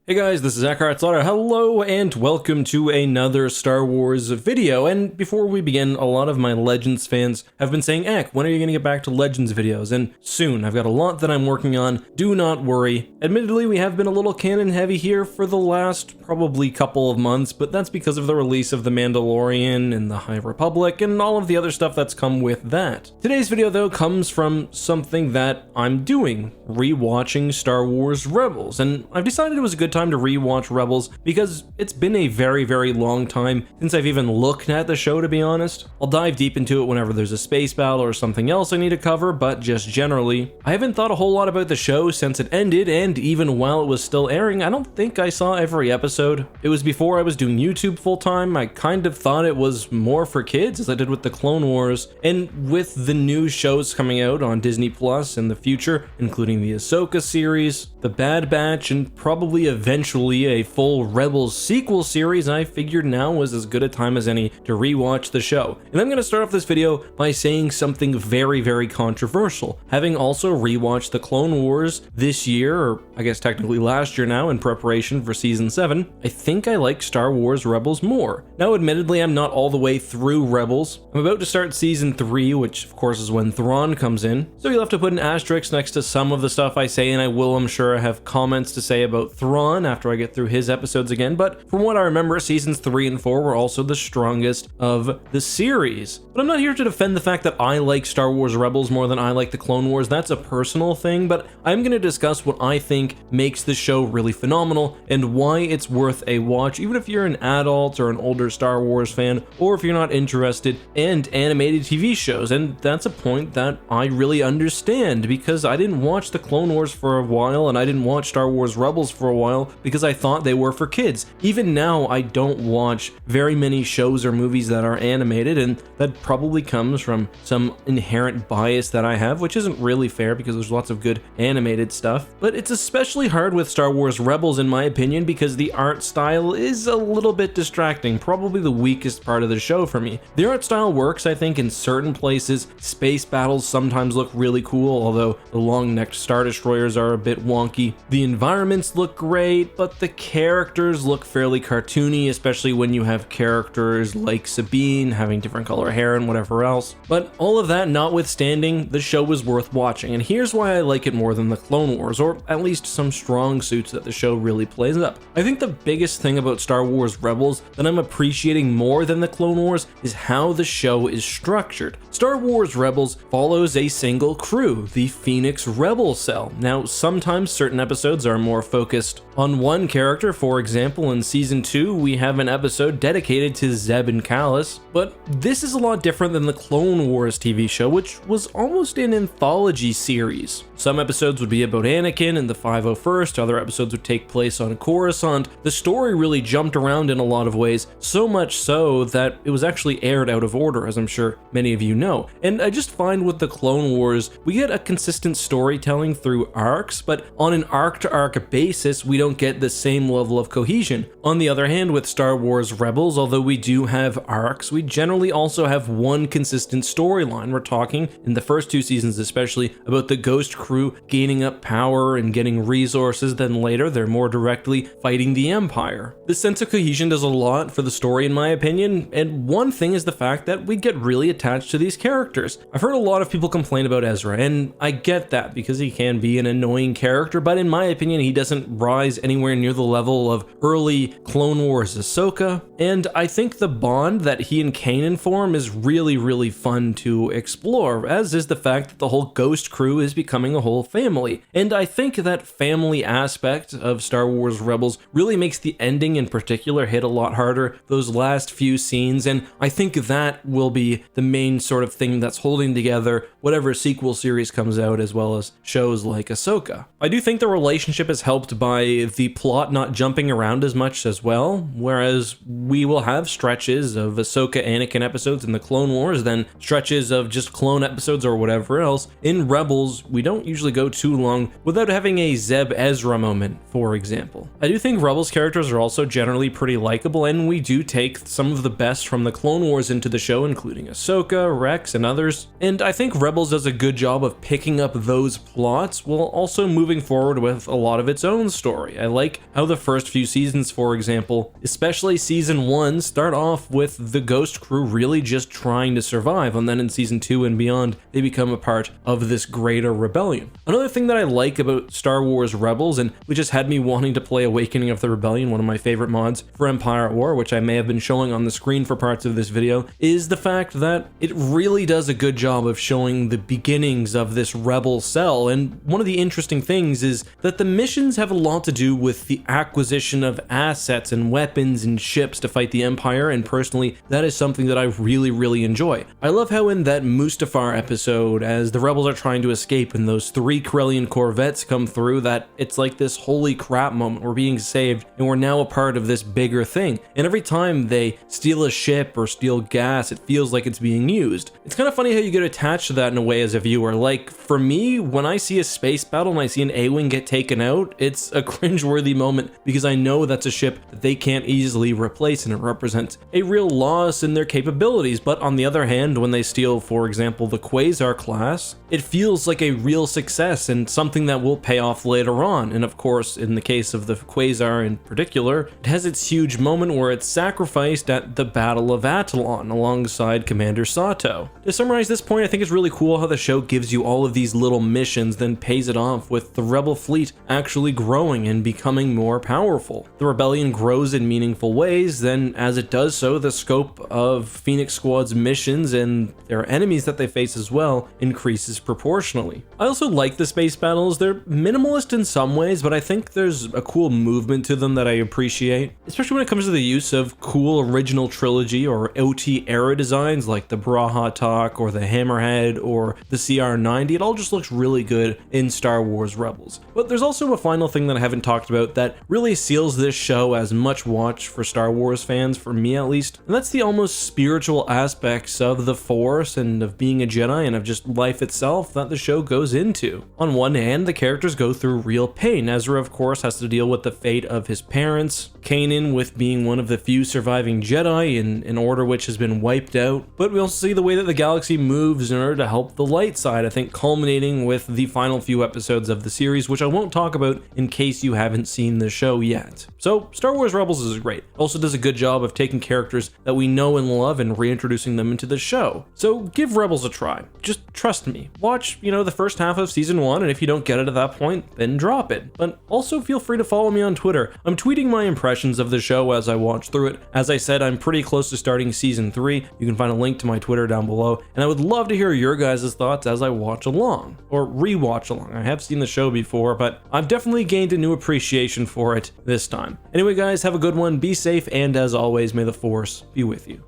Hey guys, this is EckhartsLadder. Hello and welcome to another Star Wars video. And before we begin, a lot of my Legends fans have been saying, Eck, when are you going to get back to Legends videos? And soon. I've got a lot that I'm working on. Do not worry. Admittedly, we have been a little canon heavy here for the last probably couple of months, but that's because of the release of The Mandalorian and the High Republic and all of the other stuff that's come with that. Today's video, though, comes from something that I'm doing, rewatching Star Wars Rebels. And I've decided it was a good time to rewatch Rebels because it's been a very long time since I've even looked at the show, to be honest. I'll dive deep into it whenever there's a space battle or something else I need to cover, but just generally, I haven't thought a whole lot about the show since it ended, and even while it was still airing, I don't think I saw every episode. It was before I was doing YouTube full-time. I kind of thought it was more for kids, as I did with the Clone Wars, and with the new shows coming out on Disney Plus in the future, including the Ahsoka series, the Bad Batch, and probably eventually a full Rebels sequel series, I figured now was as good a time as any to rewatch the show. And I'm going to start off this video by saying something very controversial. Having also rewatched the Clone Wars this year, or I guess technically last year now, in preparation for Season 7, I think I like Star Wars Rebels more. Now admittedly, I'm not all the way through Rebels. I'm about to start Season 3, which of course is when Thrawn comes in, so you'll have to put an asterisk next to some of the stuff I say, and I will, I'm sure, have comments to say about Thrawn after I get through his episodes again, but from what I remember, Seasons 3 and 4 were also the strongest of the series. But I'm not here to defend the fact that I like Star Wars Rebels more than I like the Clone Wars. That's a personal thing, but I'm going to discuss what I think makes the show really phenomenal and why it's worth a watch, even if you're an adult or an older Star Wars fan, or if you're not interested in animated TV shows. And that's a point that I really understand, because I didn't watch the Clone Wars for a while, and I didn't watch Star Wars Rebels for a while because I thought they were for kids. Even now, I don't watch very many shows or movies that are animated, and that probably comes from some inherent bias that I have, which isn't really fair because there's lots of good animated stuff. But it's especially hard with Star Wars Rebels, in my opinion, because the art style is a little bit distracting, probably the weakest part of the show for me. The art style works, I think, in certain places. Space battles sometimes look really cool, although the long-necked Star Destroyers are a bit wonky. The environments look great, but the characters look fairly cartoony, especially when you have characters like Sabine having different color hair and whatever else. But all of that notwithstanding, the show was worth watching, and here's why I like it more than the Clone Wars, or at least some strong suits that the show really plays up. I think the biggest thing about Star Wars Rebels that I'm appreciating more than the Clone Wars is how the show is structured. Star Wars Rebels follows a single crew, the Phoenix Rebel Cell. Now, sometimes certain episodes are more focused on one character. For example, in Season 2, we have an episode dedicated to Zeb and Callus, but this is a lot different than the Clone Wars TV show, which was almost an anthology series. Some episodes would be about Anakin and the 501st, other episodes would take place on Coruscant. The story really jumped around in a lot of ways, so much so that it was actually aired out of order, as I'm sure many of you know. And I just find with the Clone Wars, we get a consistent storytelling through arcs, but on an arc-to-arc basis, we don't get the same level of cohesion. On the other hand, with Star Wars Rebels, although we do have arcs, we generally also have one consistent storyline. We're talking, in the first two seasons especially, about the Ghost crew gaining up power and getting resources, then later they're more directly fighting the Empire. This sense of cohesion does a lot for the story, in my opinion, and one thing is the fact that we get really attached to these characters. I've heard a lot of people complain about Ezra, and I get that because he can be an annoying character, but in my opinion, he doesn't rise anywhere near the level of early Clone Wars Ahsoka, and I think the bond that he and Kanan form is really fun to explore, as is the fact that the whole Ghost crew is becoming a whole family. And I think that family aspect of Star Wars Rebels really makes the ending in particular hit a lot harder, those last few scenes, and I think that will be the main sort of thing that's holding together whatever sequel series comes out, as well as shows like Ahsoka. I do think the relationship is helped by the plot not jumping around as much as well, whereas we will have stretches of Ahsoka Anakin episodes in the Clone Wars, then stretches of just clone episodes or whatever else. In Rebels, we don't usually go too long without having a Zeb Ezra moment, for example. I do think Rebels characters are also generally pretty likable, and we do take some of the best from the Clone Wars into the show, including Ahsoka, Rex, and others. And I think Rebels Rebels does a good job of picking up those plots while also moving forward with a lot of its own story. I like how the first few seasons, for example, especially season 1, start off with the Ghost crew really just trying to survive, and then in season 2 and beyond, they become a part of this greater rebellion. Another thing that I like about Star Wars Rebels, and which just had me wanting to play Awakening of the Rebellion, one of my favorite mods for Empire at War, which I may have been showing on the screen for parts of this video, is the fact that it really does a good job of showing the beginnings of this rebel cell. And one of the interesting things is that the missions have a lot to do with the acquisition of assets and weapons and ships to fight the Empire, and personally, that is something that I really enjoy. I love how in that Mustafar episode, as the rebels are trying to escape and those 3 Corellian corvettes come through, that it's like this holy crap moment. We're being saved and we're now a part of this bigger thing. And every time they steal a ship or steal gas, it feels like it's being used. It's kind of funny how you get attached to that in a way as a viewer. Like, for me, when I see a space battle and I see an A-Wing get taken out, it's a cringeworthy moment because I know that's a ship that they can't easily replace and it represents a real loss in their capabilities. But on the other hand, when they steal, for example, the Quasar class, it feels like a real success and something that will pay off later on. And of course, in the case of the Quasar in particular, it has its huge moment where it's sacrificed at the Battle of Atollon alongside Commander Sato. To summarize this point, I think it's really cool how the show gives you all of these little missions, then pays it off with the Rebel fleet actually growing and becoming more powerful. The rebellion grows in meaningful ways, then as it does so, the scope of Phoenix Squad's missions and their enemies that they face as well increases proportionally. I also like the space battles. They're minimalist in some ways, but I think there's a cool movement to them that I appreciate, especially when it comes to the use of cool original trilogy or OT era designs like the Brahatak or the Hammerhead or the CR-90. It all just looks really good in Star Wars Rebels. But there's also a final thing that I haven't talked about that really seals this show as much watch for Star Wars fans, for me at least, and that's the almost spiritual aspects of the Force and of being a Jedi and of just life itself that the show goes into. On one hand, the characters go through real pain. Ezra, of course, has to deal with the fate of his parents, Kanan with being one of the few surviving Jedi in an order which has been wiped out, but we also see the way that the galaxy moves in order to help the light side, I think culminating with the final few episodes of the series, which I won't talk about in case you haven't seen the show yet. So Star Wars Rebels is great. It also does a good job of taking characters that we know and love and reintroducing them into the show. So give Rebels a try. Just trust me. Watch, the first half of season 1, and if you don't get it at that point, then drop it. But also feel free to follow me on Twitter. I'm tweeting my impressions of the show as I watch through it. As I said, I'm pretty close to starting season 3. You can find a link to my Twitter down below, and I would love to hear your guys' thoughts as I watch along, or re-watch along. I have seen the show before, but I've definitely gained a new appreciation for it this time. Anyway guys, have a good one, be safe, and as always, may the Force be with you.